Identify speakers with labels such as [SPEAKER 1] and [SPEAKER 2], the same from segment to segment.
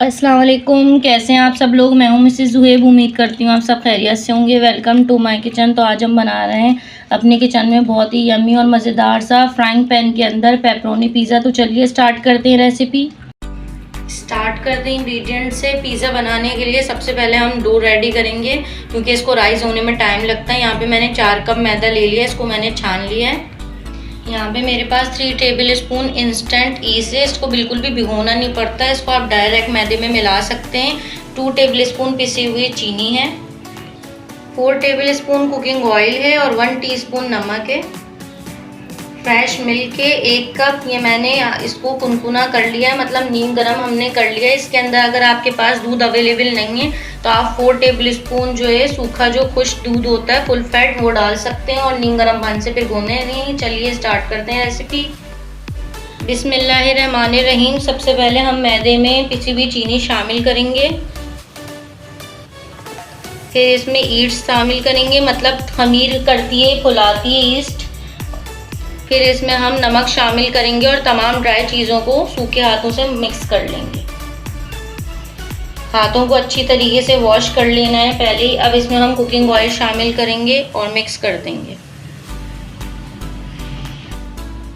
[SPEAKER 1] अस्सलाम वालेकुम, कैसे हैं आप सब लोग। मैं हूं मिसेस ज़ुहैब। उम्मीद करती हूँ आप सब खैरियत से होंगे। Welcome to my kitchen. तो आज हम बना रहे हैं अपने किचन में बहुत ही यम्मी और मज़ेदार सा फ्राइंग पैन के अंदर पेपरोनी पिज़्ज़ा। तो चलिए स्टार्ट करते हैं रेसिपी। स्टार्ट करते हैं इंग्रेडिएंट से। पिज़्ज़ा बनाने के लिए सबसे पहले हम डो रेडी करेंगे, क्योंकि इसको राइस होने में टाइम लगता है। यहाँ पे मैंने 4 कप मैदा ले लिया, इसको मैंने छान लिया है। यहाँ पे मेरे पास 3 टेबल स्पून इंस्टेंट ईस्ट है। इसको बिल्कुल भी भिगोना नहीं पड़ता है, इसको आप डायरेक्ट मैदे में मिला सकते हैं। 2 टेबल स्पून पिसी हुई चीनी है। 4 टेबल स्पून कुकिंग ऑयल है और 1 टीस्पून नमक है। फ्रेश मिल्क है 1 कप। ये मैंने इसको कुनकुना कर लिया है, मतलब नीम गरम हमने कर लिया है। इसके अंदर अगर आपके पास दूध अवेलेबल नहीं है तो आप 4 टेबल स्पून जो है सूखा जो खुश्क दूध होता है फुल फैट, वो डाल सकते हैं और नीम गरम पानी से भिगोने नहीं। चलिए स्टार्ट करते हैं रेसिपी। बिस्मिल्लाहिर्रहमानिर्रहीम। सबसे पहले हम मैदे में पिसी हुई चीनी शामिल करेंगे, फिर इसमें ईस्ट शामिल करेंगे, मतलब खमीर करती है, फुलाती है ईस्ट। फिर इसमें हम नमक शामिल करेंगे और तमाम ड्राई चीज़ों को सूखे हाथों से मिक्स कर लेंगे। हाथों को अच्छी तरीके से वॉश कर लेना है पहले ही। अब इसमें हम कुकिंग ऑयल शामिल करेंगे और मिक्स कर देंगे।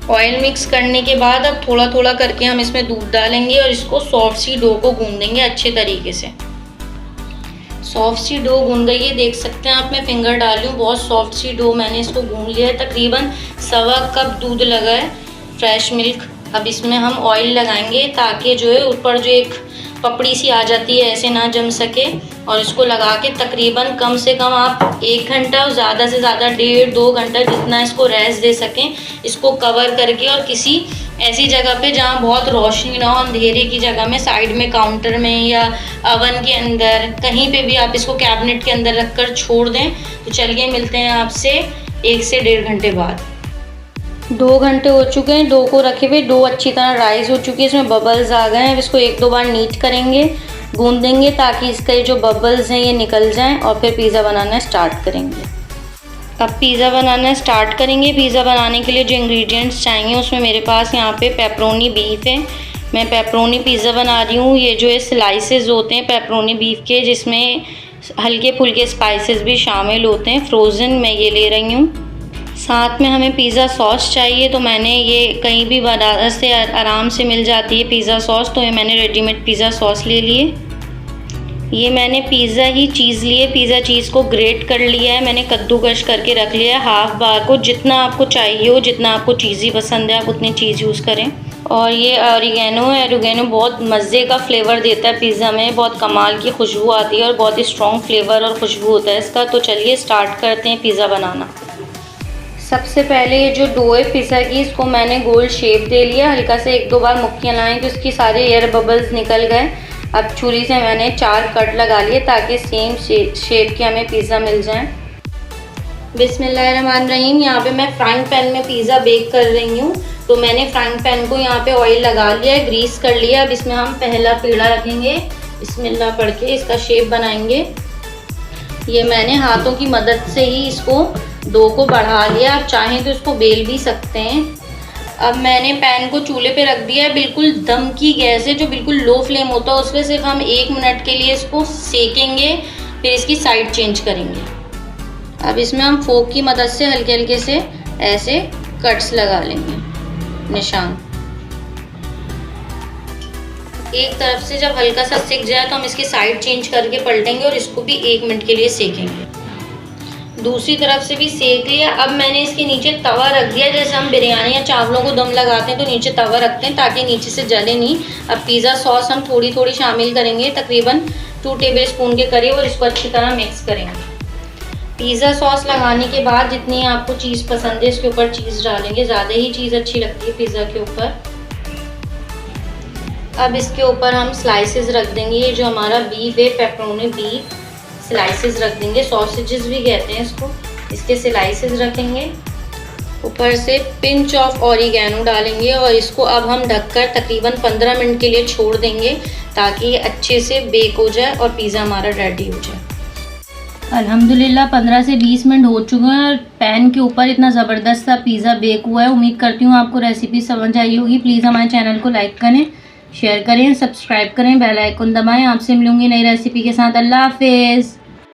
[SPEAKER 1] ऑयल मिक्स करने के बाद अब थोड़ा थोड़ा करके हम इसमें दूध डालेंगे और इसको सॉफ्ट सी डो को गूंदेंगे अच्छे तरीके से। सॉफ्ट सी डो गूंद गई है, देख सकते हैं आप। मैं फिंगर डाली हूँ, बहुत सॉफ्ट सी डो मैंने इसको गूंद लिया है। तकरीबन 1.25 कप दूध लगा है, फ्रेश मिल्क। अब इसमें हम ऑयल लगाएंगे ताकि जो है ऊपर जो एक पपड़ी सी आ जाती है ऐसे ना जम सके। और इसको लगा के तकरीबन कम से कम आप 1 घंटा और ज़्यादा से ज़्यादा 1.5-2 घंटा जितना इसको रेस्ट दे सकें, इसको कवर करके। और किसी ऐसी जगह पे जहाँ बहुत रोशनी ना हो, अंधेरे की जगह में, साइड में काउंटर में या अवन के अंदर, कहीं पे भी आप इसको कैबिनेट के अंदर रख कर छोड़ दें। तो चलिए मिलते हैं आपसे 1 से 1.5 घंटे बाद। 2 घंटे हो चुके हैं डो को रखे हुए। डो अच्छी तरह राइज हो चुकी है, इसमें बबल्स आ गए हैं। अब इसको 1-2 बार नीट करेंगे, गूंदेंगे ताकि इसके जो बबल्स हैं ये निकल जाएं और फिर पिज़्ज़ा बनाना स्टार्ट करेंगे। अब पिज़्ज़ा बनाना स्टार्ट करेंगे। पिज़्ज़ा बनाने के लिए जो इंग्रेडिएंट्स चाहिए उसमें मेरे पास यहाँ पे पेपरोनी बीफ है। मैं पेपरोनी पिज़्ज़ा बना रही हूँ। ये जो है स्लाइसेस होते हैं पेपरोनी बीफ के, जिसमें हल्के फुल्के स्पाइसेस भी शामिल होते हैं। फ्रोज़न मैं ये ले रही हूँ। साथ में हमें पिज़्ज़ा सॉस चाहिए, तो मैंने ये कहीं भी बाजार से आराम से मिल जाती है पिज़्ज़ा सॉस, तो ये मैंने रेडीमेड पिज़्ज़ा सॉस ले लिए। ये मैंने पिज़्ज़ा ही चीज़ लिए, पिज़्ज़ा चीज़ को ग्रेट कर लिया है, मैंने कद्दूकश करके रख लिया है हाफ बार को। जितना आपको चाहिए हो, जितना आपको चीज़ी पसंद है आप उतनी चीज़ यूज़ करें। और ये ऑरिगेनो है। ऑरिगेनो बहुत मज़े का फ्लेवर देता है पिज़्ज़ा में, बहुत कमाल की खुशबू आती है और बहुत ही स्ट्रॉन्ग फ्लेवर और खुशबू होता है इसका। तो चलिए स्टार्ट करते हैं पिज़्ज़ा बनाना। सबसे पहले ये जो डो है पिज़्ज़ा की, इसको मैंने गोल शेप दे लिया। हल्का से 1-2 बार मुक्कियाँ लाएँ तो इसकी सारे एयर बबल्स निकल गए। अब छुरी से मैंने 4 कट लगा लिए ताकि सेम शेप के हमें पिज़्ज़ा मिल जाए। बिस्मिल्लाहिर्रहमानिर्रहीम। यहाँ पे मैं फ्राइंग पैन में पिज़्ज़ा बेक कर रही हूँ, तो मैंने फ्राइंग पैन को यहाँ पे ऑयल लगा लिया है, ग्रीस कर लिया। अब इसमें हम पहला पेड़ा रखेंगे, बिस्मिल्लाह पढ़ के इसका शेप बनाएंगे। ये मैंने हाथों की मदद से ही इसको डो को बढ़ा लिया। आप चाहें तो इसको बेल भी सकते हैं। अब मैंने पैन को चूल्हे पे रख दिया है, बिल्कुल दम की गैस है, जो बिल्कुल लो फ्लेम होता है उस पर सिर्फ हम 1 मिनट के लिए इसको सेकेंगे, फिर इसकी साइड चेंज करेंगे। अब इसमें हम फोक की मदद से हल्के हल्के से ऐसे कट्स लगा लेंगे, निशान। एक तरफ से जब हल्का सा सिक जाए तो हम इसकी साइड चेंज करके पलटेंगे और इसको भी 1 मिनट के लिए सेकेंगे। दूसरी तरफ से भी सेक लिया। अब मैंने इसके नीचे तवा रख दिया। जैसे हम बिरयानी या चावलों को दम लगाते हैं तो नीचे तवा रखते हैं ताकि नीचे से जले नहीं। अब पिज़्ज़ा सॉस हम थोड़ी थोड़ी शामिल करेंगे, तकरीबन 2 टेबल स्पून के करीब, और इसको अच्छी तरह मिक्स करेंगे। पिज़्ज़ा सॉस लगाने के बाद जितनी आपको चीज़ पसंद है इसके ऊपर चीज़ डालेंगे। ज़्यादा ही चीज़ अच्छी लगती है पिज़्ज़ा के ऊपर। अब इसके ऊपर हम स्लाइसेस रख देंगे। ये जो हमारा बीफ है, पेपरोनी बीफ, स्लाइसेस रख देंगे। सॉसेजेस भी कहते हैं इसको। इसके स्लाइसेस रखेंगे। ऊपर से पिंच ऑफ ऑरिगेनो डालेंगे और इसको अब हम ढककर तकरीबन 15 मिनट के लिए छोड़ देंगे ताकि ये अच्छे से बेक हो जाए और पिज़्ज़ा हमारा रेडी हो जाए। अल्हम्दुलिल्लाह 15 से 20 मिनट हो चुके हैं और पैन के ऊपर इतना ज़बरदस्त सा पिज़्ज़ा बेक हुआ है। उम्मीद करती हूँ आपको रेसिपी समझ आई होगी। प्लीज़ हमारे चैनल को लाइक करें, शेयर करें, सब्सक्राइब करें, बेल आइकन दबाएं। आपसे मिलूंगी नई रेसिपी के साथ। अल्लाह हाफिज़।